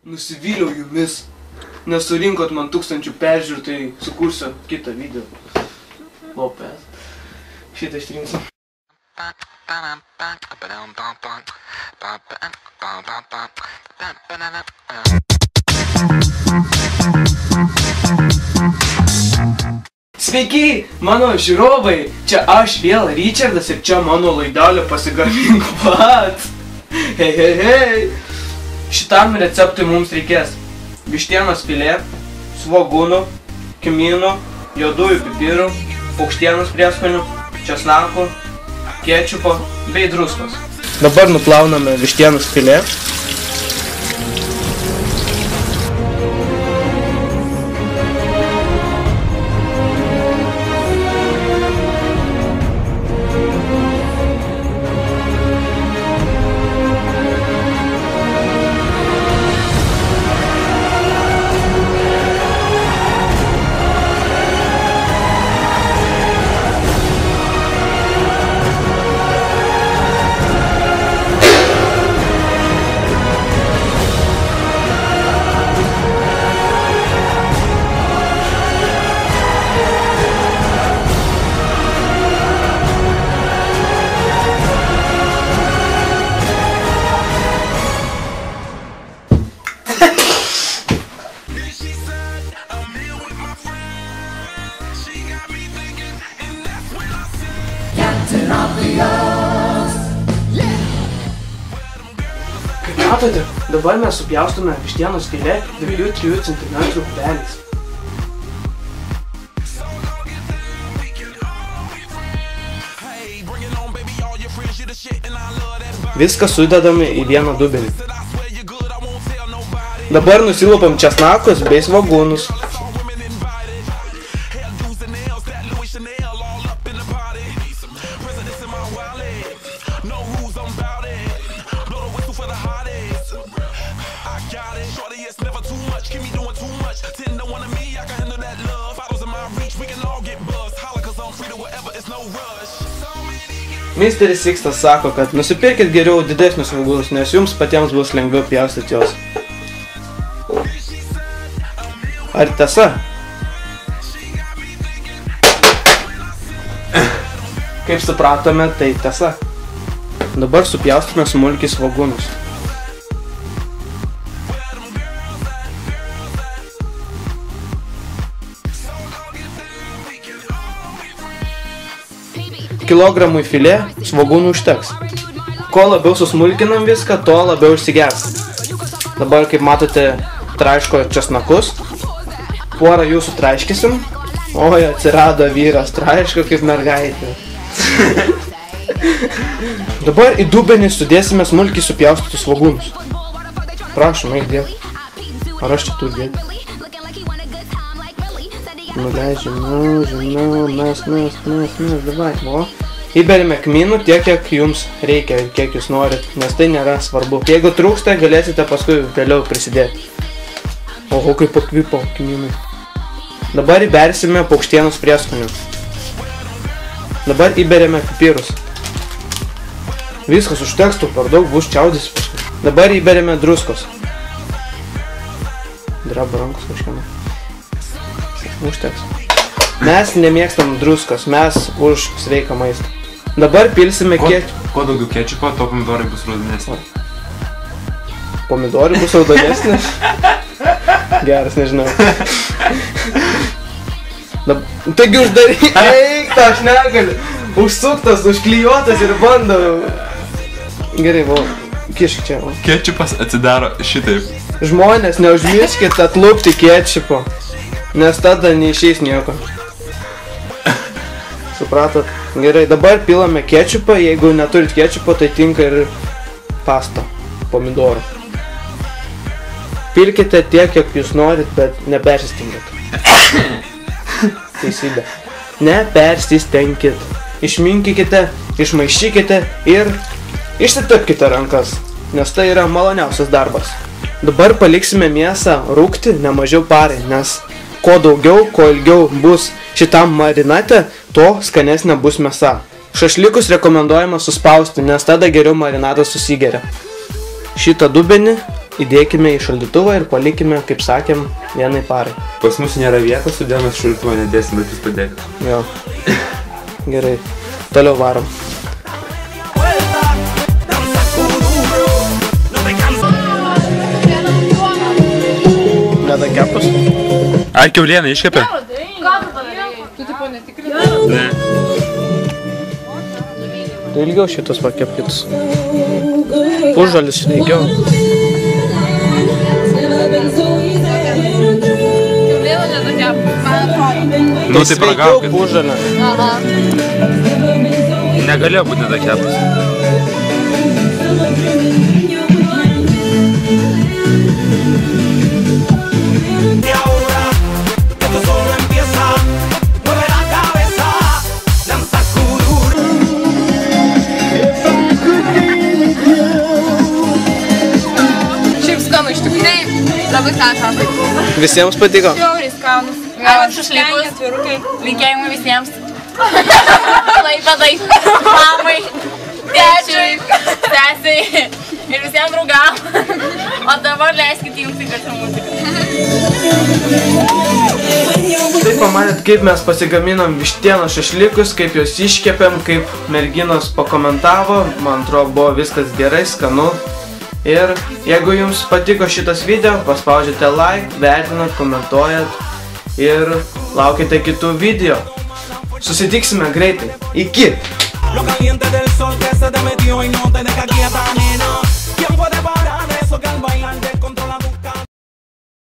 Nusivyliau jumis. Nesurinkot man 1000 peržiūrų, tai sukursiu kitą video. Lopes. Šitą ištrinsiu. Sveiki, mano žiūrovai. Čia aš vėl Richardas ir čia mano laidelė Pasigamink pats. Hei, hei, hei. Šitam receptui mums reikės vištienos filė, svogūnų, kmynų, juodųjų pipirų, paukštienos prieskonių, česnakų, kečupo bei druskos. Dabar nuplauname vištienos filė. Kaip matote, dabar mes supjaustome vištienos filė 2-3 cm kubeliais. Viską sudedame į vieną dubenį. Dabar nusilupam česnakus bei svogūnus. Misteris Sikstas sako, kad nusipirkit geriau didesnius svogūnus, nes jums patiems bus lengviau pjaustyti juos. Ar tiesa? Kaip supratome, tai tiesa. Dabar supjaustome smulkiai svogūnus. Kilogramui filė svogūnų užteks. Kuo labiau susmulkinam viską, tuo labiau išsigers. Dabar, kaip matote, traiško česnakus. Porą jų sutraiškysim. Oi, atsirado vyras, traiško kaip mergaitė. Dabar į dubenį sudėsime smulkiai supjaustytus svogūnus. Prašom, eik dėti. Ar aš čia turiu dėti? Žinau, mes, davai, o. Įberime kmynų tiek, kiek jums reikia ir kiek jūs norit, nes tai nėra svarbu. Jeigu trūksta, galėsite paskui vėliau prisidėti. Oho, kaip pakvipo kmynai. Dabar įbersime paukštienos prieskonių. Dabar įberėme pipirus. Viskas užteks, tu per daug bus čiaudys paskui. Dabar įberėme druskos. Dreba rankos kažkieno. Užteks. Mes nemėgstam druskos, mes už sveiką maistą. Dabar pilsime kečupą. Kuo daugiau kečupo, to pomidorai bus raudonesni. Pomidorai bus raudonesni? Geras, nežinau. Taigi uždaryk, eik, tą aš negaliu. Užsuktas, užklijuotas ir bandau. Gerai, kišk čia. Kečupas atsidaro šitaip. Žmonės, neužmirškit atlupti kečupo. Nes tada neišeis nieko. Supratot? Gerai, dabar pilame kečupą. Jeigu neturit kečupo, tai tinka ir pasta, pomidorų. Pilkite tiek, kiek jūs norit, bet nepersistengit. Teisybė. Nepersistengkit. Išminkykite, išmaišykite ir išsitepkite rankas, nes tai yra maloniausias darbas. Dabar paliksime mėsą rūgti ne mažiau parai, nes kuo daugiau, kuo ilgiau bus šitam marinate, to skanesnė bus mėsa. Šašlykus rekomenduojama suspausti, nes tada geriau marinatas susigeria. Šitą dubenį įdėkime į šaldytuvą ir palikime, kaip sakėm, vienai parai. Pas mus nėra vietos, todėl mes šaldytuvą nedėsim, bet jūs padėkit. Jo. Gerai. Toliau varom. Nedakepus? Ar kiaulieną iškepė? Ką tu padarėjai? Tu tipo netikrai? Ne. Tu ilgiau šitus pakepkitus. Pusžalis ilgiau. Kiaulieną nedakep, man atrodo. Nu tai paragaukit. Pusžalę. Aha. Negalėjo būti nedakeptas. Labai skanus. Visiems patiko? Žiauriai skanus. Šašlykus, atvirukai. Linkėjimai visiems. Klaipėdai, mamai, tėčiui, sesiai ir visiems draugam. O dabar leiskit jums įgarsią muziką. Taip pamatėt, kaip mes pasigaminom vištienos šašlykus, kaip juos iškepėm, kaip merginos pakomentavo. Man atrodo, buvo viskas gerai, skanu. Ir jeigu jums patiko šitas video, paspaudžiate like, vertinat, komentuojat ir laukite kitų video. Susitiksime greitai. Iki!